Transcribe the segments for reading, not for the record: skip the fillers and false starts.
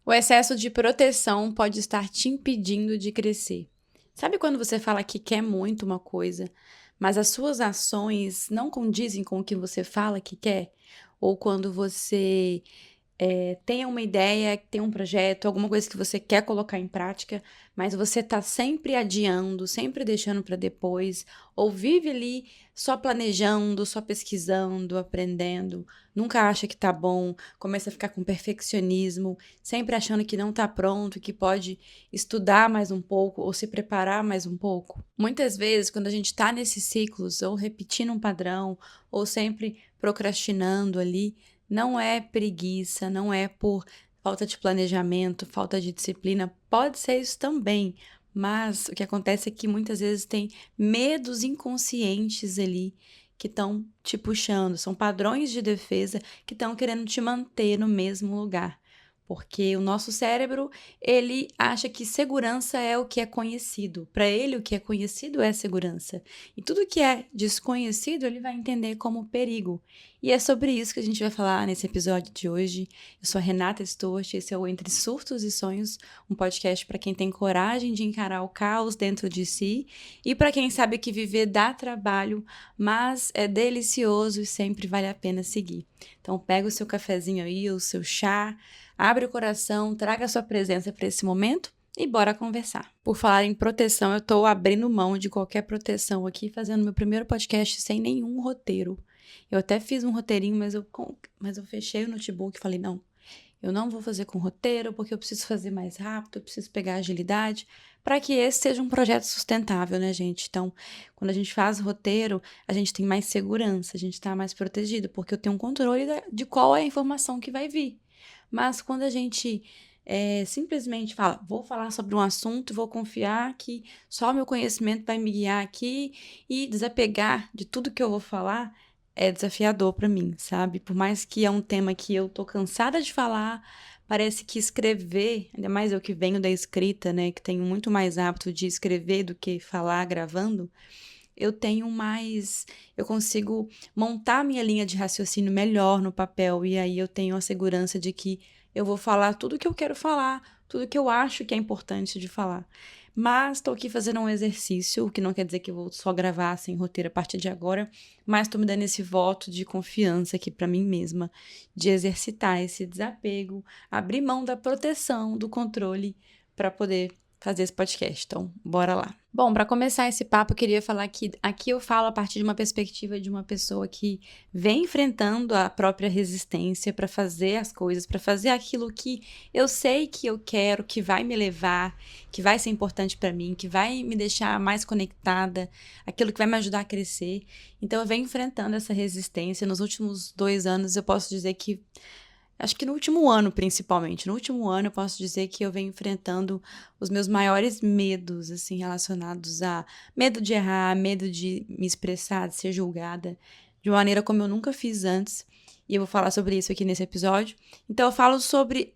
O excesso de proteção pode estar te impedindo de crescer. Sabe quando você fala que quer muito uma coisa, mas as suas ações não condizem com o que você fala que quer? Ou quando você tem uma ideia, tem um projeto, alguma coisa que você quer colocar em prática, mas você está sempre adiando, sempre deixando para depois, ou vive ali só planejando, só pesquisando, aprendendo, nunca acha que tá bom, começa a ficar com perfeccionismo, sempre achando que não tá pronto, que pode estudar mais um pouco ou se preparar mais um pouco. Muitas vezes, quando a gente está nesses ciclos, ou repetindo um padrão, ou sempre procrastinando ali, não é preguiça, não é por falta de planejamento, falta de disciplina, pode ser isso também, mas o que acontece é que muitas vezes tem medos inconscientes ali que estão te puxando, são padrões de defesa que estão querendo te manter no mesmo lugar. Porque o nosso cérebro, ele acha que segurança é o que é conhecido. Para ele, o que é conhecido é segurança. E tudo que é desconhecido, ele vai entender como perigo. E é sobre isso que a gente vai falar nesse episódio de hoje. Eu sou a Renata Stolt, esse é o Entre Surtos e Sonhos, um podcast para quem tem coragem de encarar o caos dentro de si e para quem sabe que viver dá trabalho, mas é delicioso e sempre vale a pena seguir. Então pega o seu cafezinho aí, o seu chá, abre o coração, traga a sua presença para esse momento e bora conversar. Por falar em proteção, eu estou abrindo mão de qualquer proteção aqui, fazendo meu primeiro podcast sem nenhum roteiro. Eu até fiz um roteirinho, mas eu fechei o notebook e falei, não, eu não vou fazer com roteiro, porque eu preciso fazer mais rápido, eu preciso pegar agilidade, para que esse seja um projeto sustentável, né, gente? Então, quando a gente faz roteiro, a gente tem mais segurança, a gente está mais protegido, porque eu tenho um controle de qual é a informação que vai vir. Mas quando a gente simplesmente fala, vou falar sobre um assunto, vou confiar que só meu conhecimento vai me guiar aqui e desapegar de tudo que eu vou falar, é desafiador para mim, sabe? Por mais que é um tema que eu tô cansada de falar, parece que escrever, ainda mais eu que venho da escrita, né, que tenho muito mais hábito de escrever do que falar gravando, eu consigo montar minha linha de raciocínio melhor no papel e aí eu tenho a segurança de que eu vou falar tudo que eu quero falar, tudo que eu acho que é importante de falar. Mas estou aqui fazendo um exercício, o que não quer dizer que eu vou só gravar sem roteiro a partir de agora, mas estou me dando esse voto de confiança aqui para mim mesma, de exercitar esse desapego, abrir mão da proteção, do controle, para poder fazer esse podcast. Então, bora lá. Bom, para começar esse papo, eu queria falar que aqui eu falo a partir de uma perspectiva de uma pessoa que vem enfrentando a própria resistência para fazer as coisas, para fazer aquilo que eu sei que eu quero, que vai me levar, que vai ser importante para mim, que vai me deixar mais conectada, aquilo que vai me ajudar a crescer. Então, eu venho enfrentando essa resistência. Nos últimos 2 anos, eu posso dizer que acho que no último ano, principalmente. No último ano, eu posso dizer que eu venho enfrentando os meus maiores medos, assim, relacionados a medo de errar, medo de me expressar, de ser julgada, de uma maneira como eu nunca fiz antes. E eu vou falar sobre isso aqui nesse episódio. Então, eu falo sobre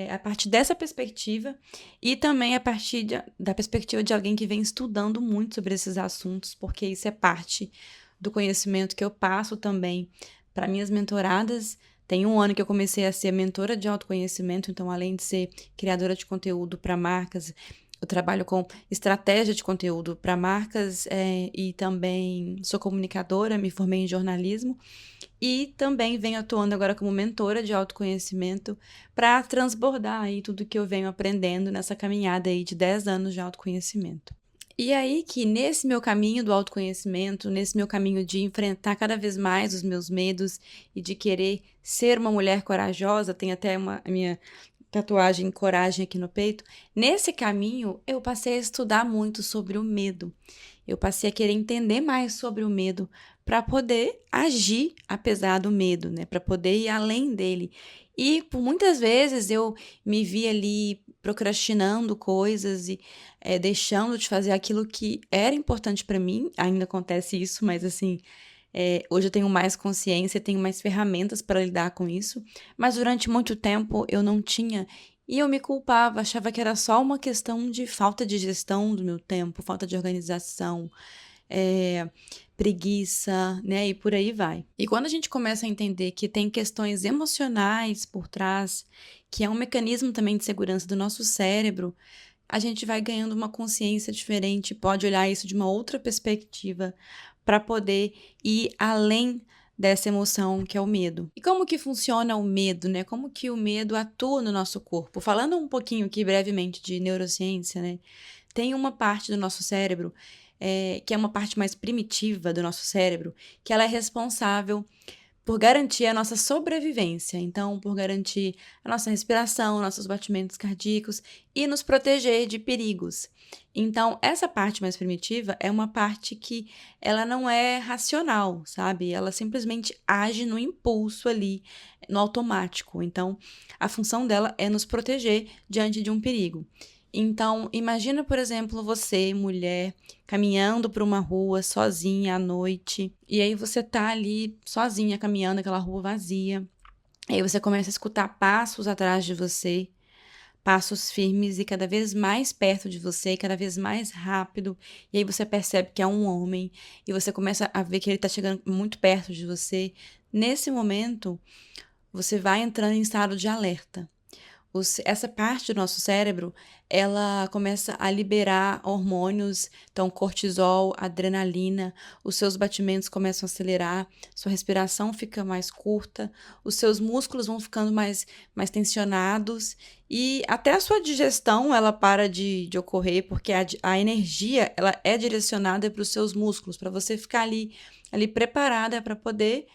a partir dessa perspectiva e também a partir da perspectiva de alguém que vem estudando muito sobre esses assuntos, porque isso é parte do conhecimento que eu passo também para minhas mentoradas. Tem 1 ano que eu comecei a ser mentora de autoconhecimento, então, além de ser criadora de conteúdo para marcas, eu trabalho com estratégia de conteúdo para marcas e também sou comunicadora, me formei em jornalismo e também venho atuando agora como mentora de autoconhecimento para transbordar aí tudo que eu venho aprendendo nessa caminhada aí de 10 anos de autoconhecimento. E aí que nesse meu caminho do autoconhecimento, nesse meu caminho de enfrentar cada vez mais os meus medos e de querer ser uma mulher corajosa, tem até a minha tatuagem coragem aqui no peito, nesse caminho eu passei a estudar muito sobre o medo. Eu passei a querer entender mais sobre o medo para poder agir apesar do medo, né? Para poder ir além dele. E por muitas vezes eu me vi ali procrastinando coisas e deixando de fazer aquilo que era importante para mim. Ainda acontece isso, mas assim, hoje eu tenho mais consciência, tenho mais ferramentas para lidar com isso. Mas durante muito tempo eu não tinha. E eu me culpava, achava que era só uma questão de falta de gestão do meu tempo, falta de organização, preguiça, né? E por aí vai. E quando a gente começa a entender que tem questões emocionais por trás, que é um mecanismo também de segurança do nosso cérebro, a gente vai ganhando uma consciência diferente, pode olhar isso de uma outra perspectiva para poder ir além dessa emoção que é o medo. E como que funciona o medo, né? Como que o medo atua no nosso corpo? Falando um pouquinho aqui brevemente de neurociência, né? Tem uma parte do nosso cérebro, que é uma parte mais primitiva do nosso cérebro, que ela é responsável por garantir a nossa sobrevivência, então por garantir a nossa respiração, nossos batimentos cardíacos e nos proteger de perigos. Então, essa parte mais primitiva é uma parte que ela não é racional, sabe? Ela simplesmente age no impulso ali, no automático. Então, a função dela é nos proteger diante de um perigo. Então, imagina, por exemplo, você, mulher, caminhando por uma rua sozinha à noite, e aí você tá ali sozinha caminhando aquela rua vazia. Aí você começa a escutar passos atrás de você, passos firmes e cada vez mais perto de você, cada vez mais rápido. E aí você percebe que é um homem e você começa a ver que ele tá chegando muito perto de você. Nesse momento, você vai entrando em estado de alerta. Essa parte do nosso cérebro, ela começa a liberar hormônios, então cortisol, adrenalina, os seus batimentos começam a acelerar, sua respiração fica mais curta, os seus músculos vão ficando mais tensionados e até a sua digestão, ela para de ocorrer, porque a energia, ela é direcionada para os seus músculos, para você ficar ali preparada para poder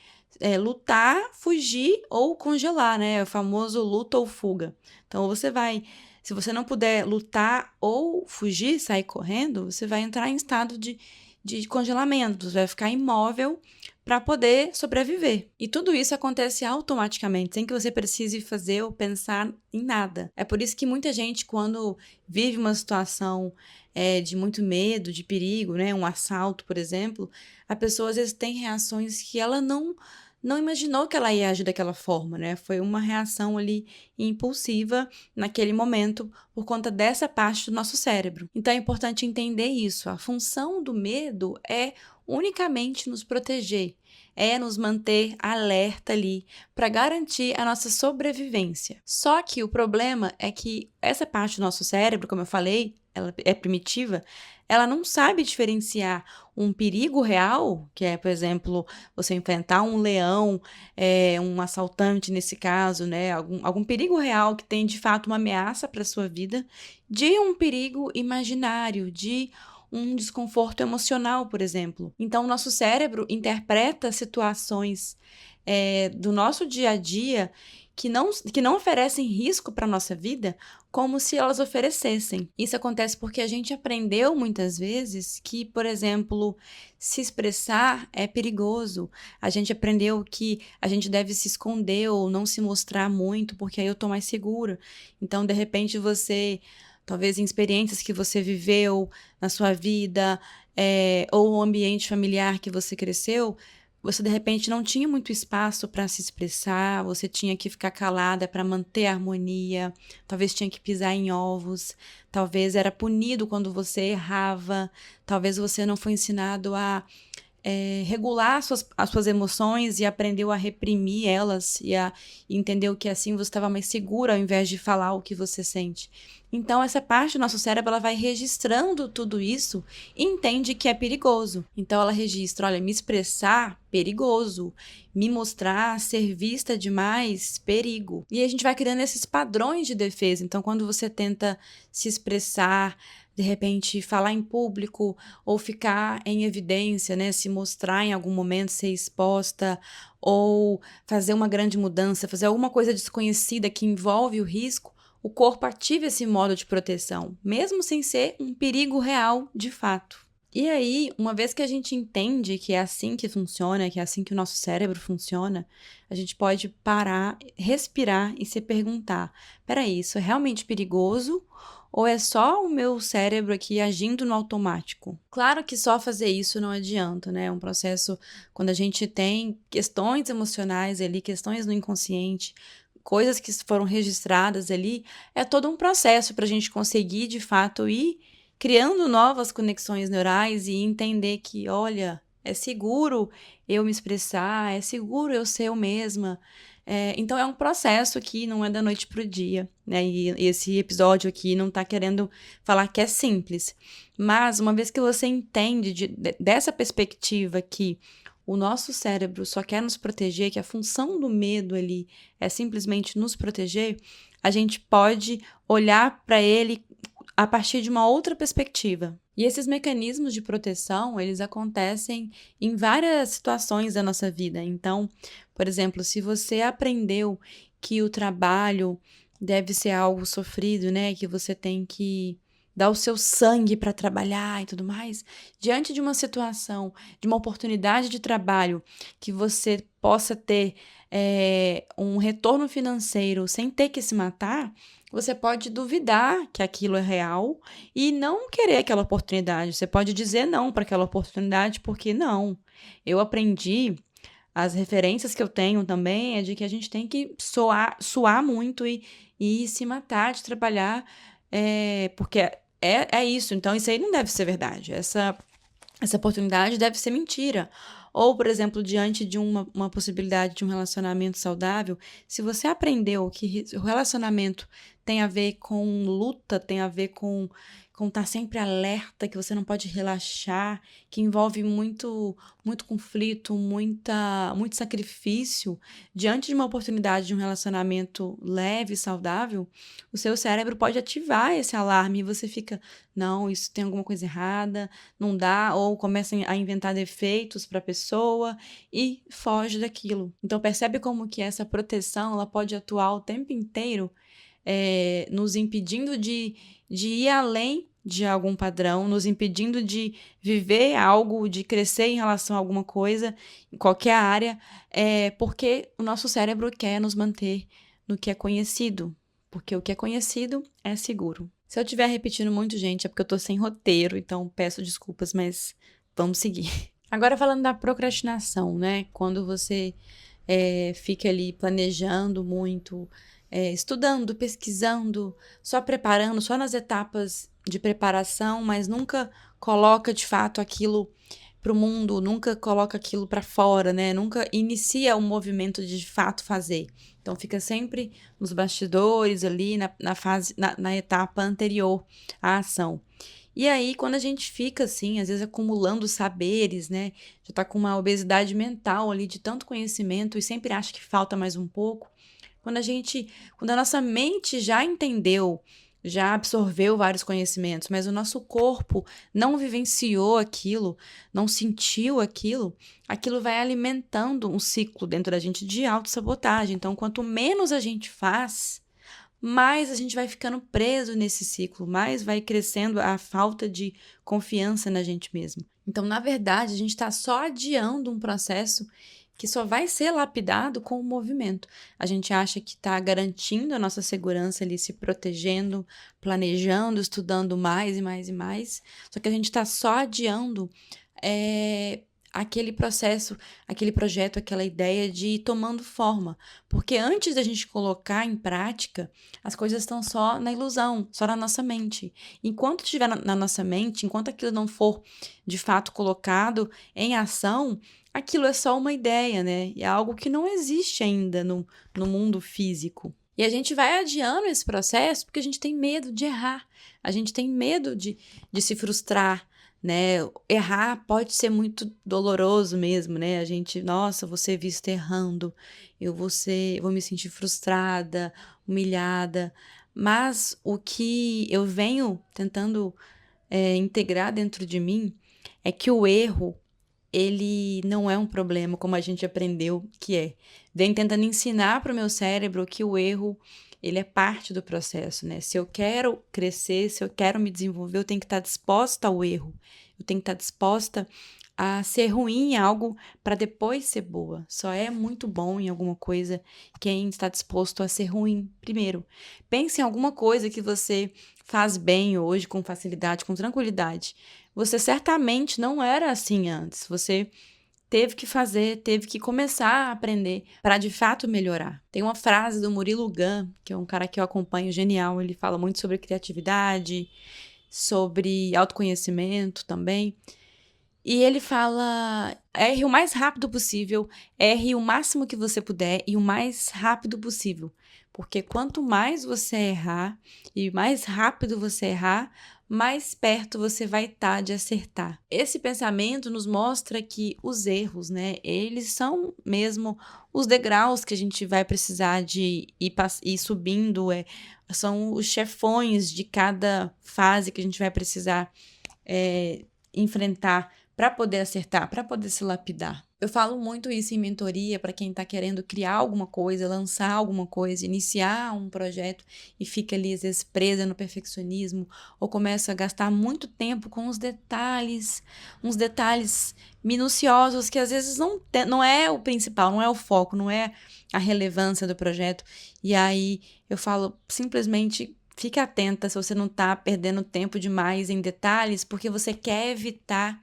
lutar, fugir ou congelar, né? O famoso luta ou fuga. Então, se você não puder lutar ou fugir, sair correndo, você vai entrar em estado de congelamento, você vai ficar imóvel para poder sobreviver. E tudo isso acontece automaticamente, sem que você precise fazer ou pensar em nada. É por isso que muita gente, quando vive uma situação de muito medo, de perigo, né? Um assalto, por exemplo, a pessoa às vezes tem reações que ela não imaginou que ela ia agir daquela forma, né? Foi uma reação ali impulsiva naquele momento por conta dessa parte do nosso cérebro. Então é importante entender isso. A função do medo é unicamente nos proteger, é nos manter alerta ali para garantir a nossa sobrevivência. Só que o problema é que essa parte do nosso cérebro, como eu falei, ela é primitiva, ela não sabe diferenciar um perigo real, que é, por exemplo, você enfrentar um leão, um assaltante nesse caso, né? Algum perigo real que tem de fato uma ameaça para a sua vida, de um perigo imaginário, de um desconforto emocional, por exemplo. Então, o nosso cérebro interpreta situações do nosso dia a dia que não oferecem risco para a nossa vida, como se elas oferecessem. Isso acontece porque a gente aprendeu muitas vezes que, por exemplo, se expressar é perigoso. A gente aprendeu que a gente deve se esconder ou não se mostrar muito, porque aí eu tô mais segura. Então, de repente, talvez em experiências que você viveu na sua vida, ou o ambiente familiar que você cresceu, você de repente não tinha muito espaço para se expressar, você tinha que ficar calada para manter a harmonia, talvez tinha que pisar em ovos, talvez era punido quando você errava, talvez você não foi ensinado a regular as suas emoções e aprendeu a reprimir elas e entendeu que assim você estava mais segura ao invés de falar o que você sente. Então, essa parte do nosso cérebro ela vai registrando tudo isso e entende que é perigoso. Então, ela registra, olha, me expressar, perigoso. Me mostrar, ser vista demais, perigo. E a gente vai criando esses padrões de defesa. Então, quando você tenta se expressar, de repente falar em público ou ficar em evidência, né, se mostrar em algum momento, ser exposta ou fazer uma grande mudança, fazer alguma coisa desconhecida que envolve o risco, o corpo ativa esse modo de proteção, mesmo sem ser um perigo real de fato. E aí, uma vez que a gente entende que é assim que funciona, que é assim que o nosso cérebro funciona, a gente pode parar, respirar e se perguntar: peraí, isso é realmente perigoso? Ou é só o meu cérebro aqui agindo no automático? Claro que só fazer isso não adianta, né? É um processo quando a gente tem questões emocionais ali, questões no inconsciente, coisas que foram registradas ali, é todo um processo para a gente conseguir, de fato, ir criando novas conexões neurais e entender que, olha, é seguro eu me expressar, é seguro eu ser eu mesma. Então é um processo que não é da noite pro dia, né? E esse episódio aqui não tá querendo falar que é simples. Mas uma vez que você entende dessa perspectiva que o nosso cérebro só quer nos proteger, que a função do medo ali é simplesmente nos proteger, a gente pode olhar para ele a partir de uma outra perspectiva. E esses mecanismos de proteção, eles acontecem em várias situações da nossa vida. Então, por exemplo, se você aprendeu que o trabalho deve ser algo sofrido, né, que você tem que dar o seu sangue para trabalhar e tudo mais, diante de uma situação, de uma oportunidade de trabalho que você possa ter um retorno financeiro sem ter que se matar, você pode duvidar que aquilo é real e não querer aquela oportunidade. Você pode dizer não para aquela oportunidade, porque não. Eu aprendi, as referências que eu tenho também é de que a gente tem que suar muito e se matar de trabalhar, porque é isso. Então, isso aí não deve ser verdade. Essa oportunidade deve ser mentira. Ou, por exemplo, diante de uma possibilidade de um relacionamento saudável, se você aprendeu que o relacionamento tem a ver com luta, tem a ver com estar sempre alerta, que você não pode relaxar, que envolve muito conflito, muito sacrifício, diante de uma oportunidade de um relacionamento leve e saudável, o seu cérebro pode ativar esse alarme e você fica, não, isso tem alguma coisa errada, não dá, ou começa a inventar defeitos para a pessoa e foge daquilo. Então percebe como que essa proteção ela pode atuar o tempo inteiro, nos impedindo de ir além de algum padrão, nos impedindo de viver algo, de crescer em relação a alguma coisa, em qualquer área, porque o nosso cérebro quer nos manter no que é conhecido, porque o que é conhecido é seguro. Se eu estiver repetindo muito, gente, é porque eu tô sem roteiro, então peço desculpas, mas vamos seguir. Agora falando da procrastinação, né? Quando você fica ali planejando muito, estudando, pesquisando, só preparando, só nas etapas de preparação, mas nunca coloca de fato aquilo para o mundo, nunca coloca aquilo para fora, né? Nunca inicia o movimento de fato fazer. Então fica sempre nos bastidores ali, na fase, na etapa anterior à ação. E aí, quando a gente fica assim, às vezes acumulando saberes, né? Já tá com uma obesidade mental ali de tanto conhecimento e sempre acha que falta mais um pouco. Quando a nossa mente já entendeu, já absorveu vários conhecimentos, mas o nosso corpo não vivenciou aquilo, não sentiu aquilo, aquilo vai alimentando um ciclo dentro da gente de autossabotagem. Então, quanto menos a gente faz, mais a gente vai ficando preso nesse ciclo, mais vai crescendo a falta de confiança na gente mesmo. Então, na verdade, a gente está só adiando um processo que só vai ser lapidado com o movimento. A gente acha que está garantindo a nossa segurança ali, se protegendo, planejando, estudando mais e mais e mais, só que a gente está só adiando aquele processo, aquele projeto, aquela ideia de ir tomando forma. Porque antes da gente colocar em prática, as coisas estão só na ilusão, só na nossa mente. Enquanto estiver na nossa mente, enquanto aquilo não for de fato colocado em ação, aquilo é só uma ideia, né? E é algo que não existe ainda no mundo físico. E a gente vai adiando esse processo porque a gente tem medo de errar, a gente tem medo de se frustrar, né? Errar pode ser muito doloroso mesmo, né? A gente, nossa, vou ser vista errando, vou me sentir frustrada, humilhada. Mas o que eu venho tentando integrar dentro de mim é que o erro, ele não é um problema, como a gente aprendeu que é. Vem tentando ensinar para o meu cérebro que o erro, ele é parte do processo, né? Se eu quero crescer, se eu quero me desenvolver, eu tenho que estar disposta ao erro. Eu tenho que estar disposta a ser ruim em algo para depois ser boa. Só é muito bom em alguma coisa quem está disposto a ser ruim primeiro. Pense em alguma coisa que você faz bem hoje, com facilidade, com tranquilidade. Você certamente não era assim antes. Você teve que fazer, teve que começar a aprender para de fato melhorar. Tem uma frase do Murilo Gun, que é um cara que eu acompanho, genial. Ele fala muito sobre criatividade, sobre autoconhecimento também. E ele fala: erre o mais rápido possível, erre o máximo que você puder e o mais rápido possível. Porque quanto mais você errar e mais rápido você errar, mais perto você vai estar de acertar. Esse pensamento nos mostra que os erros, né, eles são mesmo os degraus que a gente vai precisar de ir subindo, são os chefões de cada fase que a gente vai precisar enfrentar para poder acertar, para poder se lapidar. Eu falo muito isso em mentoria para quem está querendo criar alguma coisa, lançar alguma coisa, iniciar um projeto e fica ali às vezes presa no perfeccionismo ou começa a gastar muito tempo com os detalhes, uns detalhes minuciosos que às vezes não é o principal, não é o foco, não é a relevância do projeto. E aí eu falo simplesmente: fique atenta se você não está perdendo tempo demais em detalhes, porque você quer evitar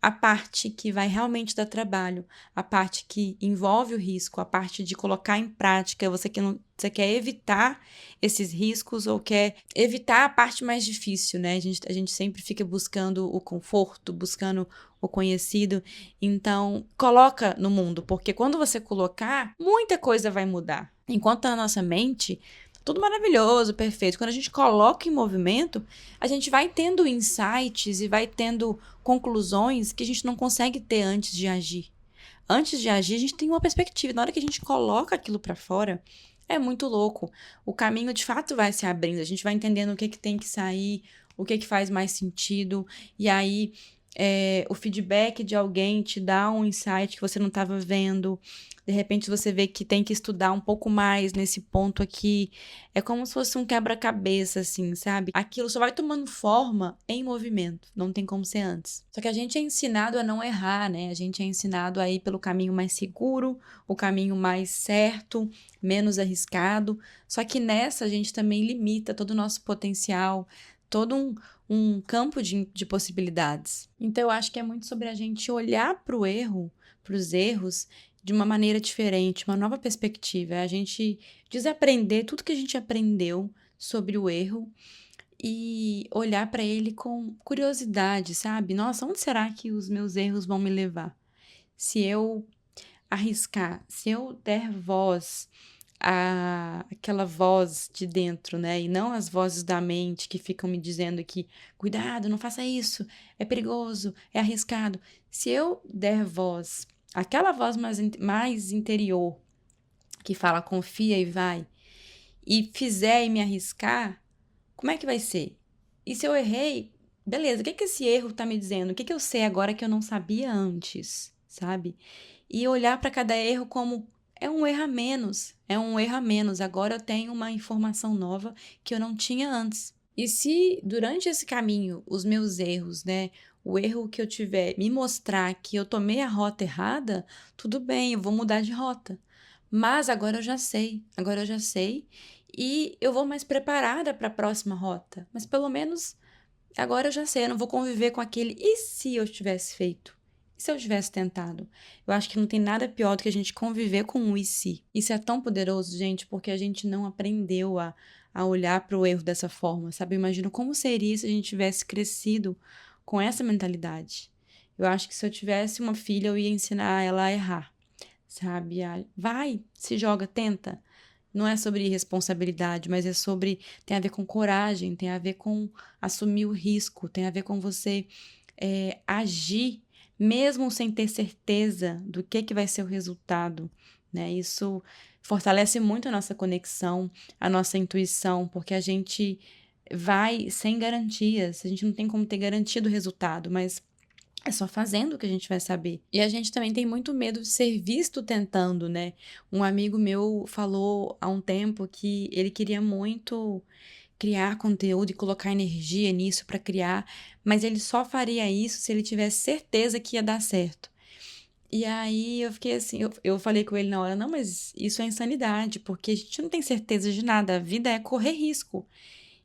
a parte que vai realmente dar trabalho, a parte que envolve o risco, a parte de colocar em prática. Você quer evitar esses riscos ou quer evitar a parte mais difícil, né? A gente sempre fica buscando o conforto, buscando o conhecido. Então, coloca no mundo, porque quando você colocar, muita coisa vai mudar. Enquanto a nossa mente tudo maravilhoso, perfeito. Quando a gente coloca em movimento, a gente vai tendo insights e vai tendo conclusões que a gente não consegue ter antes de agir. Antes de agir, a gente tem uma perspectiva. Na hora que a gente coloca aquilo para fora, é muito louco. O caminho de fato vai se abrindo. A gente vai entendendo o que tem que sair, o que faz mais sentido. E aí, o feedback de alguém te dá um insight que você não estava vendo. De repente você vê que tem que estudar um pouco mais nesse ponto aqui. É como se fosse um quebra-cabeça, assim, sabe? Aquilo só vai tomando forma em movimento. Não tem como ser antes. Só que a gente é ensinado a não errar, né? A gente é ensinado a ir pelo caminho mais seguro, o caminho mais certo, menos arriscado. Só que nessa a gente também limita todo o nosso potencial, todo um campo de possibilidades. Então eu acho que é muito sobre a gente olhar para o erro, para os erros, de uma maneira diferente, uma nova perspectiva. É a gente desaprender tudo que a gente aprendeu sobre o erro e olhar para ele com curiosidade, sabe? Nossa, onde será que os meus erros vão me levar? Se eu arriscar, se eu der voz àquela voz de dentro, né? E não as vozes da mente que ficam me dizendo que cuidado, não faça isso, é perigoso, é arriscado. Se eu der voz àquela voz mais interior que fala confia e vai, e fizer e me arriscar, como é que vai ser? E se eu errei, beleza, o que esse erro tá me dizendo? O que eu sei agora que eu não sabia antes, sabe? E olhar para cada erro como é um erro a menos, é um erro a menos. Agora eu tenho uma informação nova que eu não tinha antes. E se durante esse caminho os meus erros, né, o erro que eu tiver me mostrar que eu tomei a rota errada, tudo bem, eu vou mudar de rota. Mas agora eu já sei e eu vou mais preparada para a próxima rota. Mas pelo menos agora eu já sei, eu não vou conviver com aquele e se eu tivesse feito? E se eu tivesse tentado? Eu acho que não tem nada pior do que a gente conviver com um e se. Isso é tão poderoso, gente, porque a gente não aprendeu a olhar para o erro dessa forma, sabe? Eu imagino como seria se a gente tivesse crescido com essa mentalidade. Eu acho que se eu tivesse uma filha, eu ia ensinar ela a errar, sabe? Vai, se joga, tenta. Não é sobre responsabilidade, mas é sobre. Tem a ver com coragem, tem a ver com assumir o risco, tem a ver com você agir, mesmo sem ter certeza do que vai ser o resultado, né? Isso fortalece muito a nossa conexão, a nossa intuição, porque a gente vai sem garantias, a gente não tem como ter garantia do resultado, mas é só fazendo que a gente vai saber. E a gente também tem muito medo de ser visto tentando, né? Um amigo meu falou há um tempo que ele queria muito criar conteúdo e colocar energia nisso para criar, mas ele só faria isso se ele tivesse certeza que ia dar certo. E aí eu fiquei assim, eu falei com ele na hora, não, mas isso é insanidade, porque a gente não tem certeza de nada, a vida é correr risco.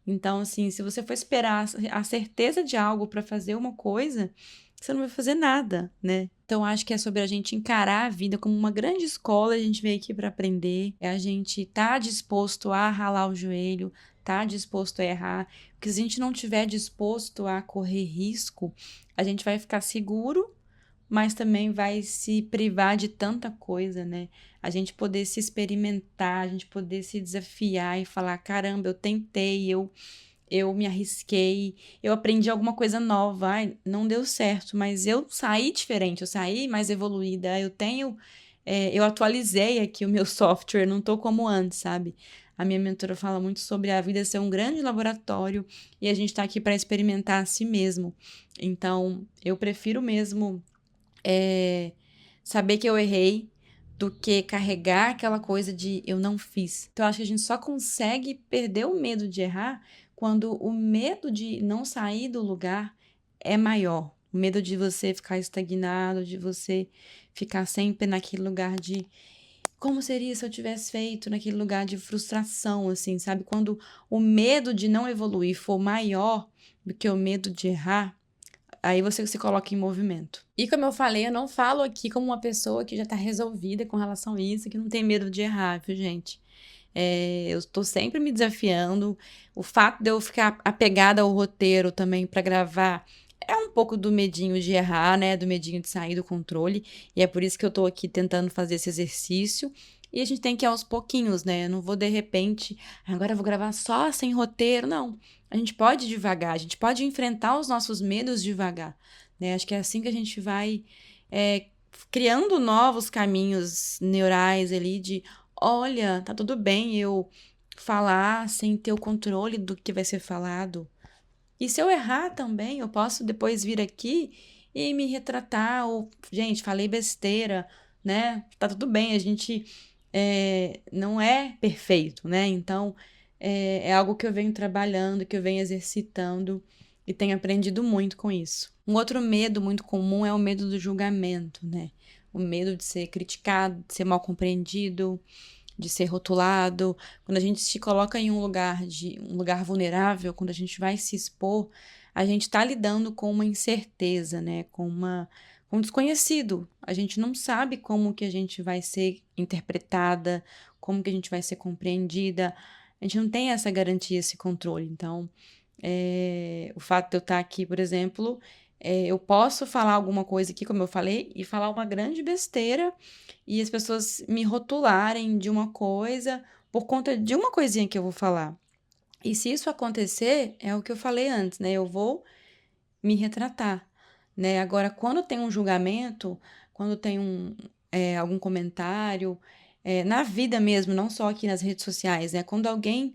Então, assim, se você for esperar a certeza de algo para fazer uma coisa, você não vai fazer nada, né? Então, acho que é sobre a gente encarar a vida como uma grande escola, a gente veio aqui para aprender, é a gente estar disposto a ralar o joelho, tá disposto a errar, porque se a gente não tiver disposto a correr risco, a gente vai ficar seguro, mas também vai se privar de tanta coisa, né? A gente poder se experimentar, a gente poder se desafiar e falar, caramba, eu tentei, eu me arrisquei, eu aprendi alguma coisa nova, ai, não deu certo, mas eu saí diferente, eu saí mais evoluída, eu atualizei aqui o meu software, não tô como antes, sabe? A minha mentora fala muito sobre a vida ser um grande laboratório e a gente tá aqui para experimentar a si mesmo. Então, eu prefiro mesmo saber que eu errei do que carregar aquela coisa de eu não fiz. Então, eu acho que a gente só consegue perder o medo de errar quando o medo de não sair do lugar é maior. O medo de você ficar estagnado, de você ficar sempre naquele lugar de como seria se eu tivesse feito, naquele lugar de frustração, assim, sabe? Quando o medo de não evoluir for maior do que o medo de errar, aí você se coloca em movimento. E como eu falei, eu não falo aqui como uma pessoa que já tá resolvida com relação a isso, que não tem medo de errar, viu, gente? Eu estou sempre me desafiando. O fato de eu ficar apegada ao roteiro também para gravar é um pouco do medinho de errar, né? Do medinho de sair do controle. E é por isso que eu tô aqui tentando fazer esse exercício. E a gente tem que ir aos pouquinhos, né? Eu não vou de repente, agora eu vou gravar só sem roteiro. Não. A gente pode ir devagar, a gente pode enfrentar os nossos medos devagar, né? Acho que é assim que a gente vai criando novos caminhos neurais ali de olha, tá tudo bem eu falar sem ter o controle do que vai ser falado. E se eu errar também, eu posso depois vir aqui e me retratar, ou, gente, falei besteira, né? Tá tudo bem, a gente não é perfeito, né? Então, é algo que eu venho trabalhando, que eu venho exercitando e tenho aprendido muito com isso. Um outro medo muito comum é o medo do julgamento, né? O medo de ser criticado, de ser mal compreendido, de ser rotulado. Quando a gente se coloca em um lugar vulnerável, quando a gente vai se expor, a gente está lidando com uma incerteza, né? Com um desconhecido. A gente não sabe como que a gente vai ser interpretada, como que a gente vai ser compreendida. A gente não tem essa garantia, esse controle. Então, o fato de eu estar aqui, por exemplo, eu posso falar alguma coisa aqui, como eu falei, e falar uma grande besteira e as pessoas me rotularem de uma coisa por conta de uma coisinha que eu vou falar. E se isso acontecer, é o que eu falei antes, né? Eu vou me retratar, né? Agora, quando tem um julgamento, quando tem algum comentário, na vida mesmo, não só aqui nas redes sociais, né? Quando alguém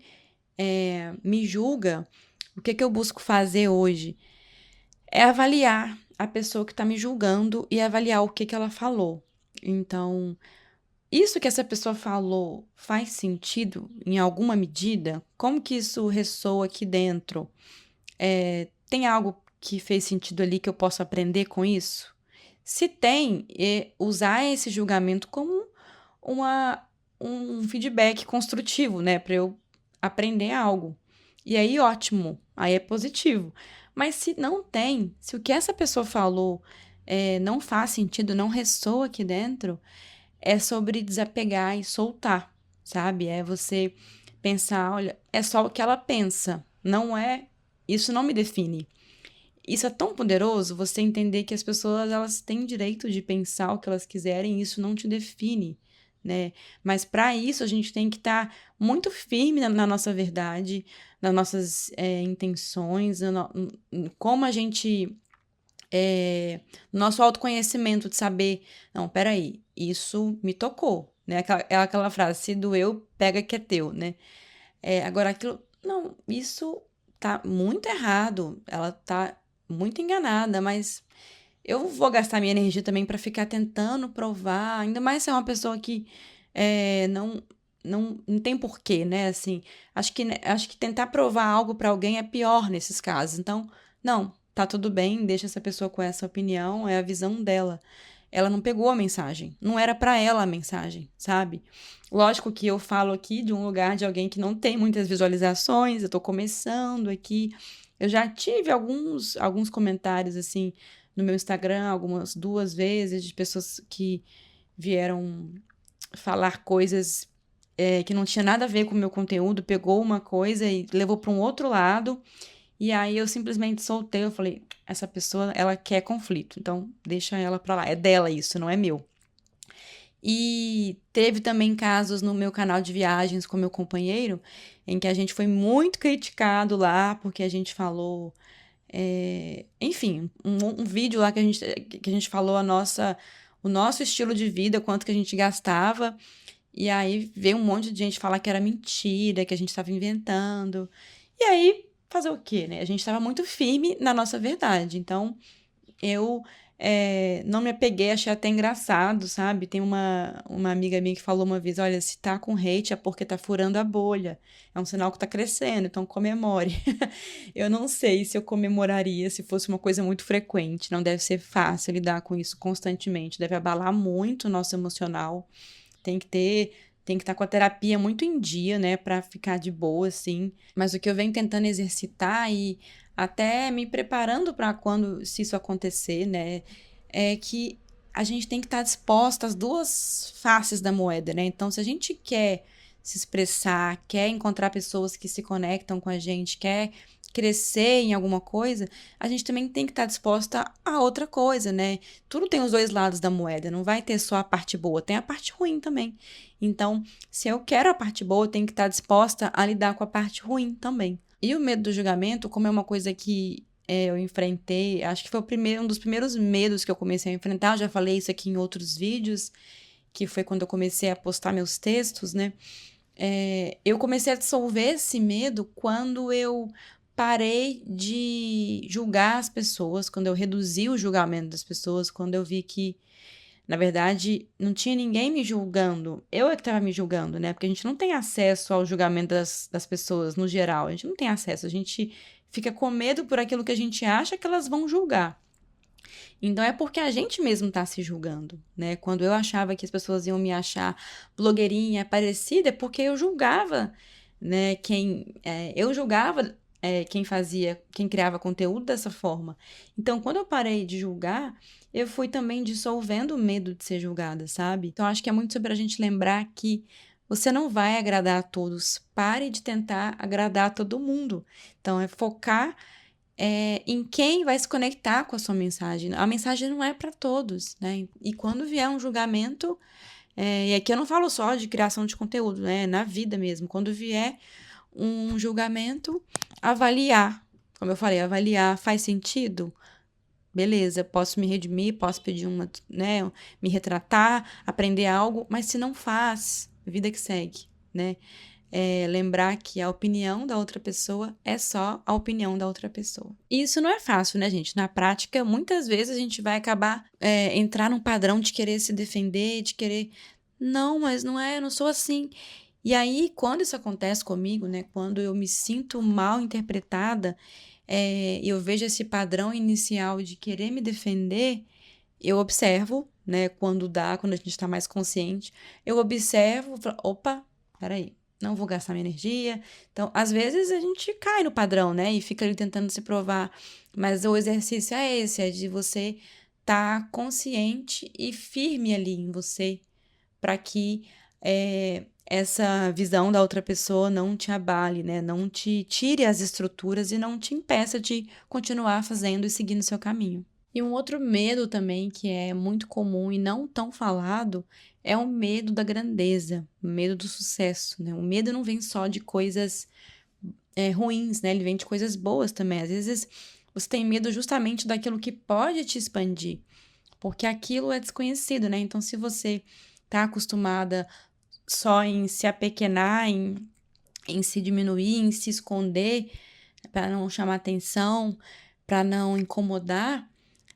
me julga, o que que eu busco fazer hoje? É avaliar a pessoa que está me julgando e avaliar o que que ela falou. Então, isso que essa pessoa falou faz sentido em alguma medida? Como que isso ressoa aqui dentro? Tem algo que fez sentido ali que eu posso aprender com isso? Se tem, usar esse julgamento como uma, um feedback construtivo, né? Para eu aprender algo. E aí, ótimo, aí é positivo. Mas se não tem, se o que essa pessoa falou não faz sentido, não ressoa aqui dentro, é sobre desapegar e soltar, sabe? É você pensar, olha, é só o que ela pensa, não é, isso não me define. Isso é tão poderoso, você entender que as pessoas, elas têm direito de pensar o que elas quiserem, e isso não te define, né? Mas para isso a gente tem que estar muito firme na nossa verdade, nas nossas intenções, como a gente nosso autoconhecimento de saber, não, peraí, isso me tocou, né? Aquela frase, se doeu, pega que é teu, né? Agora aquilo, não, isso tá muito errado, ela tá muito enganada, mas eu vou gastar minha energia também para ficar tentando provar, ainda mais se é uma pessoa que não tem porquê, né? Assim, acho que tentar provar algo para alguém é pior nesses casos. Então, não, tá tudo bem, deixa essa pessoa com essa opinião, é a visão dela. Ela não pegou a mensagem, não era para ela a mensagem, sabe? Lógico que eu falo aqui de um lugar de alguém que não tem muitas visualizações, eu tô começando aqui. Eu já tive alguns comentários assim no meu Instagram, algumas 2 vezes, de pessoas que vieram falar coisas que não tinha nada a ver com o meu conteúdo, pegou uma coisa e levou para um outro lado. E aí eu simplesmente soltei, eu falei, essa pessoa, ela quer conflito, então deixa ela pra lá. É dela isso, não é meu. E teve também casos no meu canal de viagens com meu companheiro, em que a gente foi muito criticado lá, porque a gente falou, enfim, um vídeo lá que a gente falou o nosso estilo de vida, quanto que a gente gastava, e aí veio um monte de gente falar que era mentira, que a gente estava inventando. E aí, fazer o quê, né? A gente estava muito firme na nossa verdade. Então, eu não me apeguei, achei até engraçado, sabe? Tem uma amiga minha que falou uma vez: olha, se tá com hate é porque tá furando a bolha. É um sinal que tá crescendo, então comemore. Eu não sei se eu comemoraria se fosse uma coisa muito frequente. Não deve ser fácil lidar com isso constantemente. Deve abalar muito o nosso emocional. Tem que estar com a terapia muito em dia, né, pra ficar de boa, assim. Mas o que eu venho tentando exercitar e até me preparando para quando, se isso acontecer, né, é que a gente tem que estar disposta às duas faces da moeda, né? Então, se a gente quer se expressar, quer encontrar pessoas que se conectam com a gente, quer crescer em alguma coisa, a gente também tem que estar disposta a outra coisa, né? Tudo tem os dois lados da moeda, não vai ter só a parte boa, tem a parte ruim também. Então, se eu quero a parte boa, eu tenho que estar disposta a lidar com a parte ruim também. E o medo do julgamento, como é uma coisa que eu enfrentei, acho que foi um dos primeiros medos que eu comecei a enfrentar, eu já falei isso aqui em outros vídeos, que foi quando eu comecei a postar meus textos, né? Eu comecei a dissolver esse medo quando eu parei de julgar as pessoas, quando eu reduzi o julgamento das pessoas, quando eu vi que, na verdade, não tinha ninguém me julgando. Eu é que estava me julgando, né? Porque a gente não tem acesso ao julgamento das pessoas no geral. A gente não tem acesso. A gente fica com medo por aquilo que a gente acha que elas vão julgar. Então é porque a gente mesmo tá se julgando, né? Quando eu achava que as pessoas iam me achar blogueirinha, parecida, é porque eu julgava, né? Eu julgava quem criava conteúdo dessa forma. Então, quando eu parei de julgar, eu fui também dissolvendo o medo de ser julgada, sabe? Então, acho que é muito sobre a gente lembrar que você não vai agradar a todos. Pare de tentar agradar a todo mundo. Então, é focar em quem vai se conectar com a sua mensagem. A mensagem não é para todos, né? E quando vier um julgamento, e aqui eu não falo só de criação de conteúdo, né? Na vida mesmo. Quando vier um julgamento, avaliar. Como eu falei, avaliar faz sentido? Beleza, posso me redimir, posso pedir né, me retratar, aprender algo, mas se não faz, vida que segue, né? Lembrar que a opinião da outra pessoa é só a opinião da outra pessoa. E isso não é fácil, né, gente? Na prática, muitas vezes a gente vai acabar entrar num padrão de querer se defender, de querer. Não, mas não é, eu não sou assim. E aí, quando isso acontece comigo, né? Quando eu me sinto mal interpretada, e eu vejo esse padrão inicial de querer me defender, eu observo, né? Quando a gente está mais consciente, eu observo, falo, opa, peraí, não vou gastar minha energia. Então, às vezes a gente cai no padrão, né? E fica ali tentando se provar. Mas o exercício é esse, é de você estar consciente e firme ali em você, para que essa visão da outra pessoa não te abale, né? Não te tire as estruturas e não te impeça de continuar fazendo e seguindo o seu caminho. E um outro medo também que é muito comum e não tão falado é o medo da grandeza, o medo do sucesso, né? O medo não vem só de coisas ruins, né? Ele vem de coisas boas também. Às vezes você tem medo justamente daquilo que pode te expandir, porque aquilo é desconhecido, né? Então, se você tá acostumada só em se apequenar, em se diminuir, em se esconder para não chamar atenção, para não incomodar,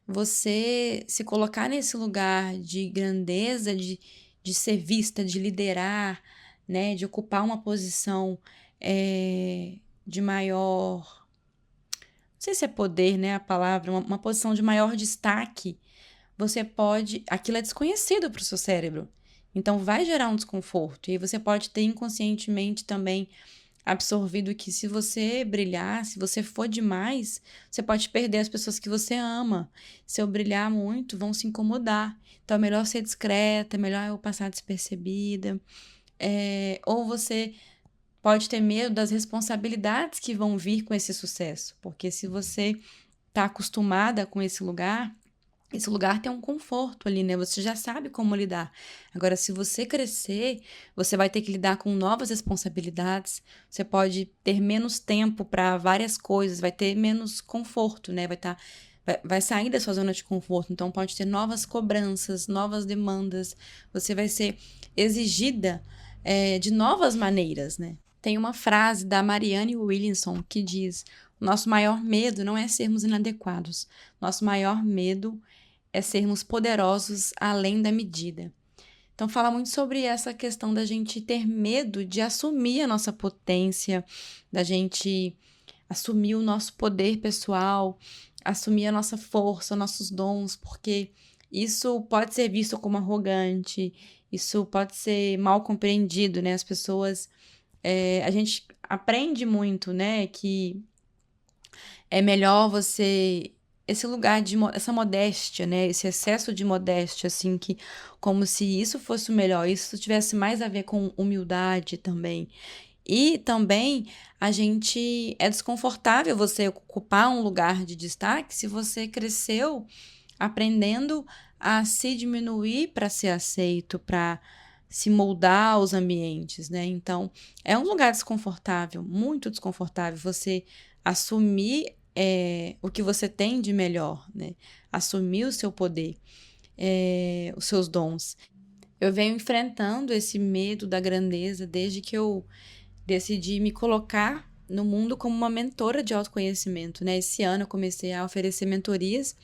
você se colocar nesse lugar de grandeza, de ser vista, de liderar, né, de ocupar uma posição de maior, não sei se é poder, né, a palavra, uma posição de maior destaque, aquilo é desconhecido para o seu cérebro. Então vai gerar um desconforto. E aí você pode ter inconscientemente também absorvido que se você brilhar, se você for demais, você pode perder as pessoas que você ama. Se eu brilhar muito, vão se incomodar. Então é melhor ser discreta, é melhor eu passar despercebida. ou você pode ter medo das responsabilidades que vão vir com esse sucesso, porque se você está acostumada com esse lugar tem um conforto ali, né? Você já sabe como lidar. Agora, se você crescer, você vai ter que lidar com novas responsabilidades. Você pode ter menos tempo para várias coisas, vai ter menos conforto, né? Vai sair da sua zona de conforto. Então, pode ter novas cobranças, novas demandas. Você vai ser exigida, de novas maneiras, né? Tem uma frase da Marianne Williamson que diz: o nosso maior medo não é sermos inadequados. Nosso maior medo é sermos poderosos além da medida. Então, fala muito sobre essa questão da gente ter medo de assumir a nossa potência, da gente assumir o nosso poder pessoal, assumir a nossa força, nossos dons, porque isso pode ser visto como arrogante, isso pode ser mal compreendido, né? As pessoas, a gente aprende muito, né, que é melhor você esse lugar de essa modéstia, né? Esse excesso de modéstia, assim, que como se isso fosse o melhor, isso tivesse mais a ver com humildade também. E também a gente é desconfortável você ocupar um lugar de destaque se você cresceu aprendendo a se diminuir para ser aceito, para se moldar aos ambientes, né? Então, é um lugar desconfortável, muito desconfortável você assumir o que você tem de melhor, né? Assumir o seu poder, os seus dons. Eu venho enfrentando esse medo da grandeza desde que eu decidi me colocar no mundo como uma mentora de autoconhecimento, né? Esse ano eu comecei a oferecer mentorias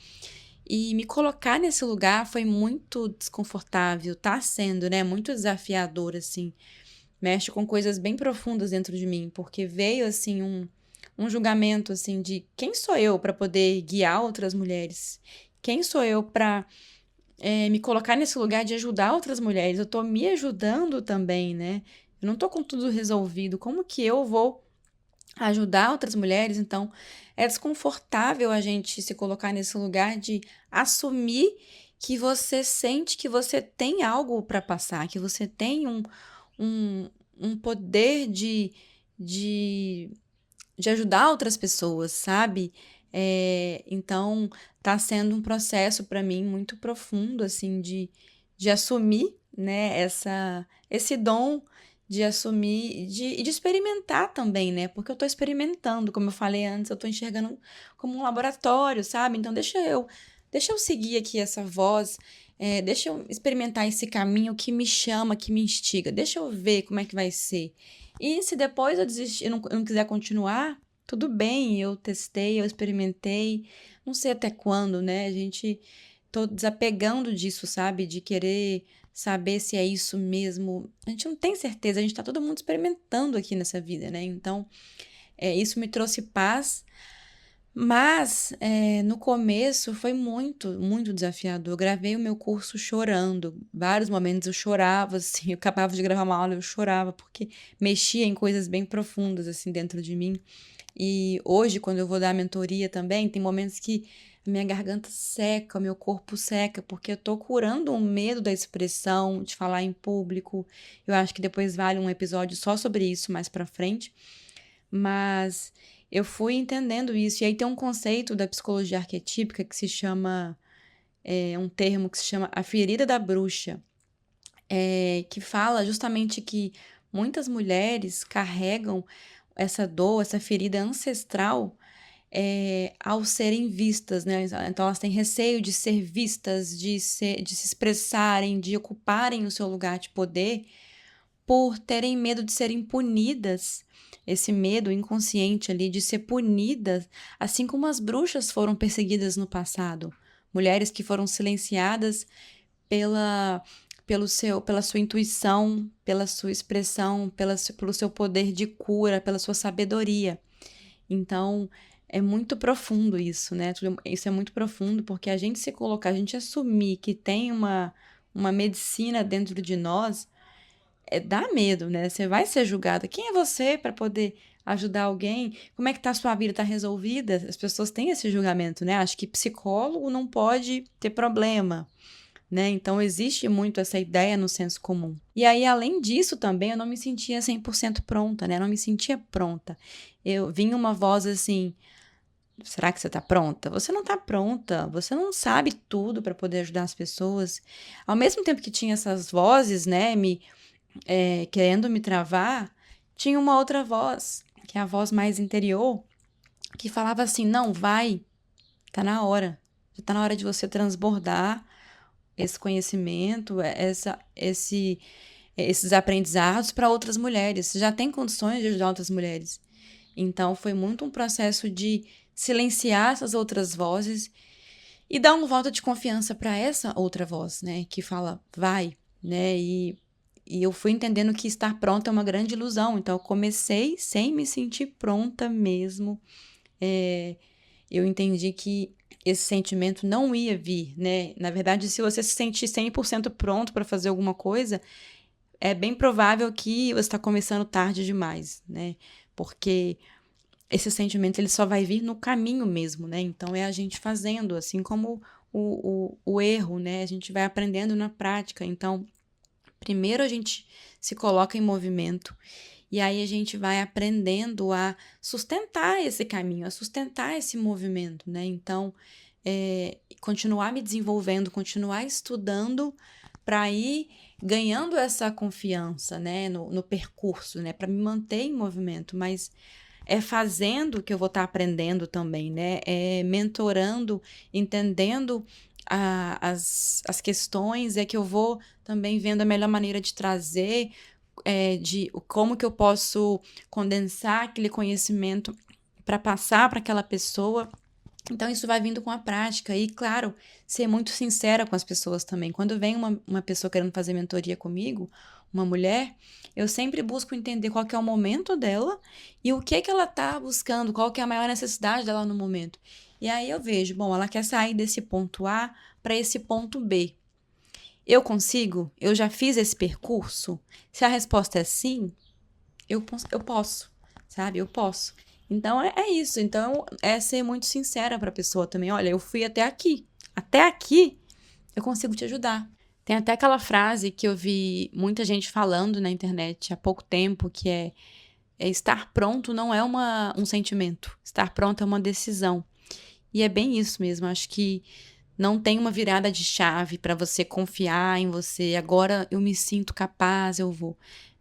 e me colocar nesse lugar foi muito desconfortável, tá sendo, né? Muito desafiador, assim. Mexe com coisas bem profundas dentro de mim, porque veio, assim, um julgamento, assim, de quem sou eu para poder guiar outras mulheres? Quem sou eu para me colocar nesse lugar de ajudar outras mulheres? Eu tô me ajudando também, né? Eu não tô com tudo resolvido. Como que eu vou ajudar outras mulheres? Então, é desconfortável a gente se colocar nesse lugar de assumir que você sente que você tem algo para passar, que você tem um, um poder de, de ajudar outras pessoas, sabe? Então, tá sendo um processo para mim muito profundo, assim, de assumir, né, esse dom de assumir e de experimentar também, né? Porque eu tô experimentando, como eu falei antes, eu tô enxergando como um laboratório, sabe? Então, deixa eu seguir aqui essa voz, deixa eu experimentar esse caminho que me chama, que me instiga, deixa eu ver como é que vai ser. E se depois eu desistir, eu não quiser continuar, tudo bem, eu testei, eu experimentei, não sei até quando, né? Tô desapegando disso, sabe? De querer saber se é isso mesmo. A gente não tem certeza, a gente tá todo mundo experimentando aqui nessa vida, né? Então, isso me trouxe paz, mas no começo foi muito, muito desafiador. Eu gravei o meu curso chorando. Vários momentos eu chorava, assim, eu acabava de gravar uma aula, eu chorava, porque mexia em coisas bem profundas, assim, dentro de mim. E hoje, quando eu vou dar a mentoria também, tem momentos que a minha garganta seca, meu corpo seca, porque eu tô curando um medo da expressão, de falar em público. Eu acho que depois vale um episódio só sobre isso mais pra frente. Mas eu fui entendendo isso. E aí tem um conceito da psicologia arquetípica que se chama, um termo que se chama a ferida da bruxa, que fala justamente que muitas mulheres carregam essa dor, essa ferida ancestral, ao serem vistas, né? Então elas têm receio de ser vistas, de se expressarem, de ocuparem o seu lugar de poder, por terem medo de serem punidas. Esse medo inconsciente ali de ser punidas, assim como as bruxas foram perseguidas no passado. Mulheres que foram silenciadas pela, pela sua intuição, pela sua expressão, pelo seu poder de cura, pela sua sabedoria. Então, é muito profundo isso, né? Isso é muito profundo porque a gente se colocar, a gente assumir que tem uma medicina dentro de nós, dá medo, né? Você vai ser julgada. Quem é você para poder ajudar alguém? Como é que tá a sua vida? Tá resolvida? As pessoas têm esse julgamento, né? Acho que psicólogo não pode ter problema. né? Então, existe muito essa ideia no senso comum. E aí, além disso também, eu não me sentia 100% pronta, né? Eu não me sentia pronta. Eu vinha uma voz assim, será que você tá pronta? Você não tá pronta, você não sabe tudo para poder ajudar as pessoas. Ao mesmo tempo que tinha essas vozes, né, querendo me travar, tinha uma outra voz, que é a voz mais interior, que falava assim, não, vai, tá na hora. Já tá na hora de você transbordar esse conhecimento, esses aprendizados para outras mulheres. Você já tem condições de ajudar outras mulheres. Então, foi muito um processo de silenciar essas outras vozes e dar um voto de confiança para essa outra voz, né? Que fala, vai, né? E eu fui entendendo que estar pronta é uma grande ilusão. Então, eu comecei sem me sentir pronta mesmo. Eu entendi que esse sentimento não ia vir, né? Na verdade, se você se sentir 100% pronto para fazer alguma coisa, é bem provável que você está começando tarde demais, né? Porque esse sentimento ele só vai vir no caminho mesmo, né? Então é a gente fazendo, assim como o erro, né? A gente vai aprendendo na prática. Então, primeiro a gente se coloca em movimento e aí a gente vai aprendendo a sustentar esse caminho, a sustentar esse movimento, né? Então, continuar me desenvolvendo, continuar estudando para ir ganhando essa confiança, né? No percurso, né? Para me manter em movimento, mas é fazendo que eu vou estar aprendendo também, né? É mentorando, entendendo as questões, é que eu vou também vendo a melhor maneira de trazer, de como que eu posso condensar aquele conhecimento para passar para aquela pessoa. Então, isso vai vindo com a prática. E, claro, ser muito sincera com as pessoas também. Quando vem uma pessoa querendo fazer mentoria comigo, uma mulher, eu sempre busco entender qual que é o momento dela e o que que ela está buscando, qual que é a maior necessidade dela no momento. E aí eu vejo, bom, ela quer sair desse ponto A para esse ponto B. Eu consigo? Eu já fiz esse percurso? Se a resposta é sim, eu posso, sabe? Eu posso. Então, é isso. Então, é ser muito sincera para a pessoa também. Olha, eu fui até aqui. Até aqui, eu consigo te ajudar. Tem até aquela frase que eu vi muita gente falando na internet há pouco tempo, que é estar pronto não é um sentimento. Estar pronto é uma decisão. E é bem isso mesmo. Acho que não tem uma virada de chave para você confiar em você. Agora eu me sinto capaz, eu vou.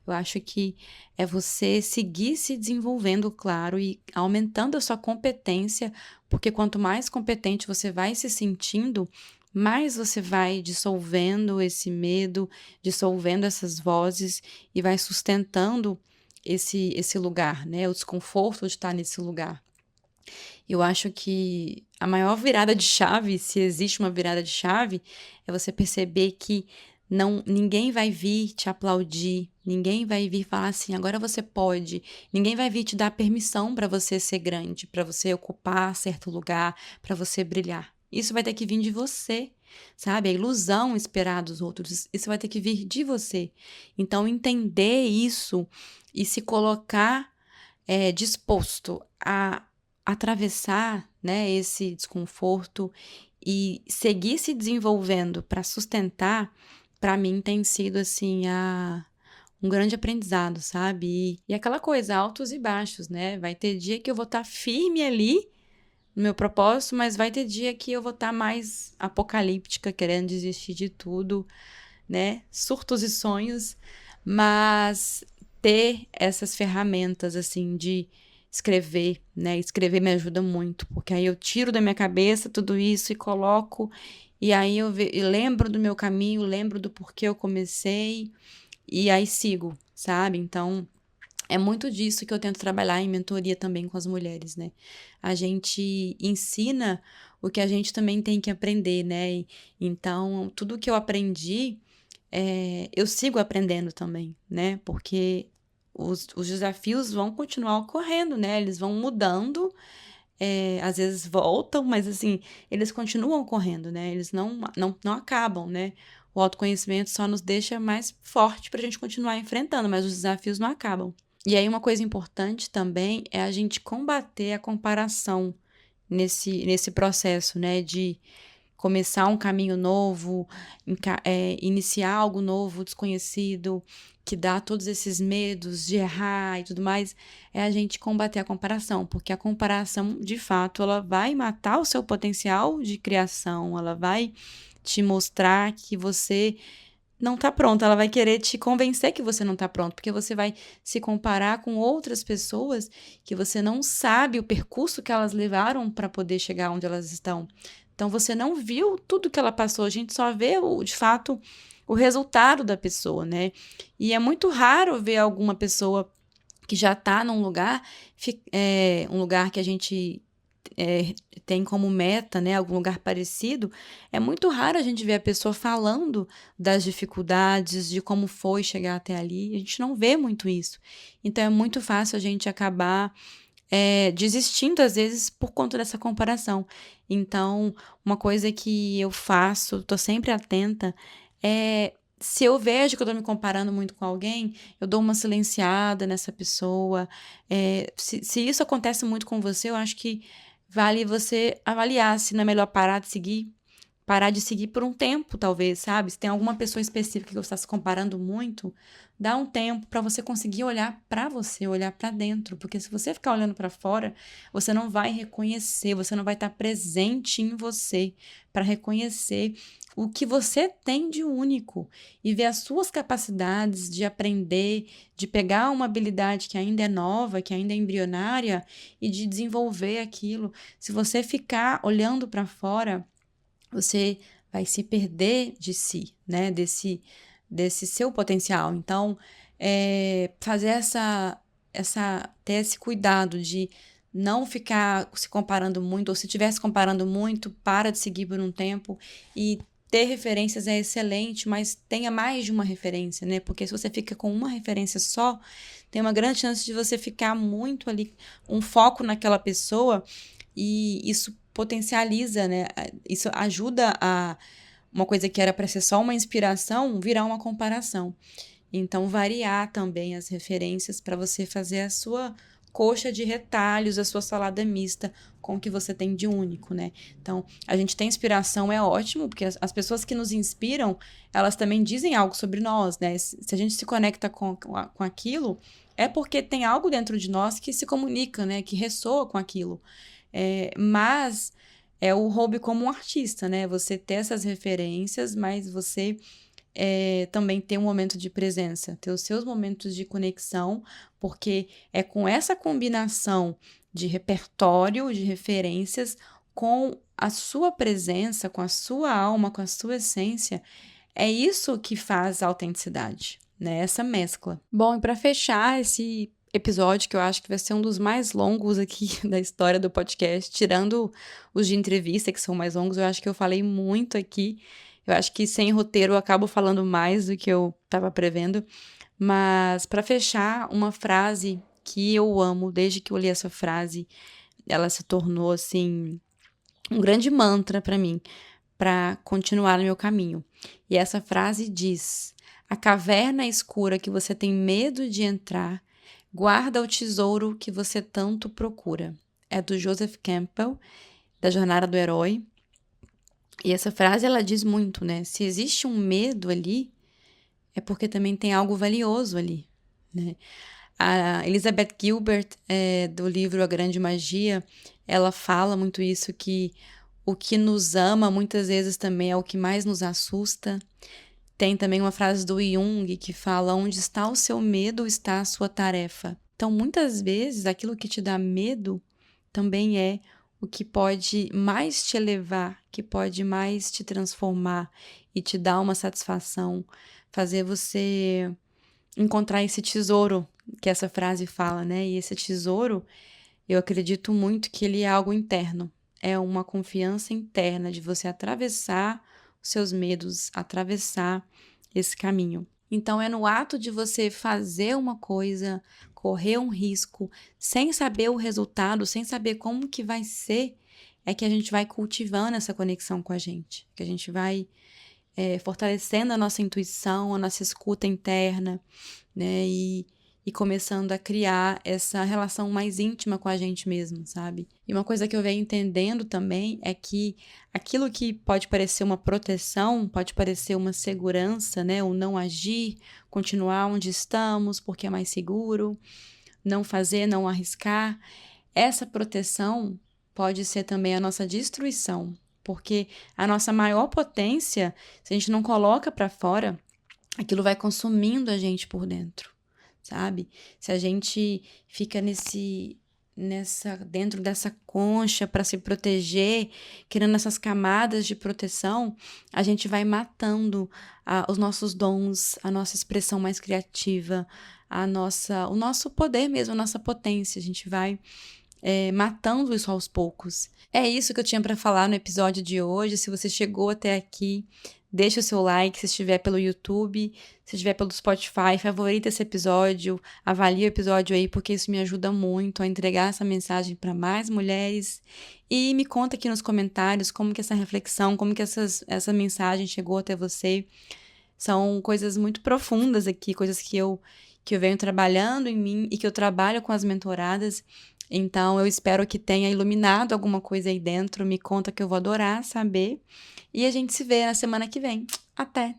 Eu acho que é você seguir se desenvolvendo, claro, e aumentando a sua competência, porque quanto mais competente você vai se sentindo, mais você vai dissolvendo esse medo, dissolvendo essas vozes e vai sustentando esse lugar, né? O desconforto de estar nesse lugar. Eu acho que a maior virada de chave, se existe uma virada de chave, é você perceber que ninguém vai vir te aplaudir, ninguém vai vir falar assim, agora você pode, ninguém vai vir te dar permissão para você ser grande, para você ocupar certo lugar, para você brilhar. Isso vai ter que vir de você, sabe? A ilusão esperar dos outros, isso vai ter que vir de você. Então, entender isso e se colocar disposto a atravessar, né, esse desconforto e seguir se desenvolvendo para sustentar, para mim tem sido assim um grande aprendizado, sabe? E aquela coisa, altos e baixos, né? Vai ter dia que eu vou estar firme ali no meu propósito, mas vai ter dia que eu vou estar mais apocalíptica, querendo desistir de tudo, né? Surtos e sonhos, mas ter essas ferramentas assim de escrever, né? Escrever me ajuda muito, porque aí eu tiro da minha cabeça tudo isso e coloco, e aí e lembro do meu caminho, lembro do porquê eu comecei, e aí sigo, sabe? Então, é muito disso que eu tento trabalhar em mentoria também com as mulheres, né? A gente ensina o que a gente também tem que aprender, né? Então, tudo que eu aprendi, eu sigo aprendendo também, né? Porque os desafios vão continuar ocorrendo, né? Eles vão mudando, às vezes voltam, mas assim, eles continuam ocorrendo, né? Eles não acabam, né? O autoconhecimento só nos deixa mais forte para a gente continuar enfrentando, mas os desafios não acabam. E aí, uma coisa importante também é a gente combater a comparação nesse processo, né? De começar um caminho novo, iniciar algo novo, desconhecido, que dá todos esses medos de errar e tudo mais, é a gente combater a comparação, porque a comparação, de fato, ela vai matar o seu potencial de criação, ela vai te mostrar que você não tá pronto, ela vai querer te convencer que você não tá pronto, porque você vai se comparar com outras pessoas que você não sabe o percurso que elas levaram para poder chegar onde elas estão. Então você não viu tudo que ela passou, a gente só vê de fato o resultado da pessoa, né? E é muito raro ver alguma pessoa que já tá num lugar, um lugar que a gente tem como meta, né, algum lugar parecido, é muito raro a gente ver a pessoa falando das dificuldades, de como foi chegar até ali. A gente não vê muito isso. Então é muito fácil a gente acabar desistindo, às vezes, por conta dessa comparação. Então, uma coisa que eu faço, tô sempre atenta, é. Se eu vejo que eu tô me comparando muito com alguém, eu dou uma silenciada nessa pessoa. Se isso acontece muito com você, eu acho que vale você avaliar se não é melhor parar de seguir por um tempo, talvez, sabe? Se tem alguma pessoa específica que você está se comparando muito, dá um tempo para você conseguir olhar para você, olhar para dentro, porque se você ficar olhando para fora, você não vai reconhecer, você não vai estar presente em você para reconhecer o que você tem de único e ver as suas capacidades de aprender, de pegar uma habilidade que ainda é nova, que ainda é embrionária e de desenvolver aquilo. Se você ficar olhando para fora, você vai se perder de si, né? Desse seu potencial. Então, fazer ter esse cuidado de não ficar se comparando muito, ou se estiver se comparando muito, para de seguir por um tempo e ter referências é excelente, mas tenha mais de uma referência, né? Porque se você fica com uma referência só, tem uma grande chance de você ficar muito ali, um foco naquela pessoa, e isso potencializa, né? Isso ajuda a uma coisa que era para ser só uma inspiração virar uma comparação. Então, variar também as referências para você fazer a sua coxa de retalhos, a sua salada mista com o que você tem de único, né? Então, a gente tem inspiração, é ótimo, porque as pessoas que nos inspiram, elas também dizem algo sobre nós, né? Se a gente se conecta com aquilo, é porque tem algo dentro de nós que se comunica, né? Que ressoa com aquilo. Mas é o hobby como um artista, né? Você ter essas referências, mas você também ter um momento de presença, ter os seus momentos de conexão, porque é com essa combinação de repertório, de referências, com a sua presença, com a sua alma, com a sua essência, é isso que faz a autenticidade, né? Essa mescla. Bom, e para fechar esse episódio, que eu acho que vai ser um dos mais longos aqui da história do podcast, tirando os de entrevista, que são mais longos, eu acho que eu falei muito aqui. Eu acho que sem roteiro eu acabo falando mais do que eu estava prevendo. Mas para fechar, uma frase que eu amo, desde que eu li essa frase, ela se tornou assim um grande mantra para mim, para continuar no meu caminho. E essa frase diz: a caverna escura que você tem medo de entrar, guarda o tesouro que você tanto procura. É do Joseph Campbell, da Jornada do Herói. E essa frase, ela diz muito, né? Se existe um medo ali, é porque também tem algo valioso ali, né? A Elizabeth Gilbert, do livro A Grande Magia, ela fala muito isso, que o que nos ama muitas vezes também é o que mais nos assusta. Tem também uma frase do Jung que fala: onde está o seu medo, está a sua tarefa. Então, muitas vezes, aquilo que te dá medo também é o que pode mais te elevar, que pode mais te transformar e te dar uma satisfação, fazer você encontrar esse tesouro que essa frase fala, né? E esse tesouro, eu acredito muito que ele é algo interno, é uma confiança interna de você atravessar os seus medos, atravessar esse caminho. Então, é no ato de você fazer uma coisa, correr um risco, sem saber o resultado, sem saber como que vai ser, é que a gente vai cultivando essa conexão com a gente, que a gente vai fortalecendo a nossa intuição, a nossa escuta interna, né? E e começando a criar essa relação mais íntima com a gente mesmo, sabe? E uma coisa que eu venho entendendo também é que aquilo que pode parecer uma proteção, pode parecer uma segurança, né? O não agir, continuar onde estamos porque é mais seguro, não fazer, não arriscar. Essa proteção pode ser também a nossa destruição, porque a nossa maior potência, se a gente não coloca para fora, aquilo vai consumindo a gente por dentro, sabe? Se a gente fica dentro dessa concha para se proteger, criando essas camadas de proteção, a gente vai matando os nossos dons, a nossa expressão mais criativa, o nosso poder mesmo, a nossa potência. A gente vai matando isso aos poucos. É isso que eu tinha para falar no episódio de hoje. Se você chegou até aqui, deixa o seu like se estiver pelo YouTube, se estiver pelo Spotify, favorita esse episódio, avalia o episódio aí, porque isso me ajuda muito a entregar essa mensagem para mais mulheres. E me conta aqui nos comentários como que essa reflexão, como que essa mensagem chegou até você. São coisas muito profundas aqui, coisas que eu venho trabalhando em mim e que eu trabalho com as mentoradas. Então, eu espero que tenha iluminado alguma coisa aí dentro. Me conta que eu vou adorar saber. E a gente se vê na semana que vem. Até!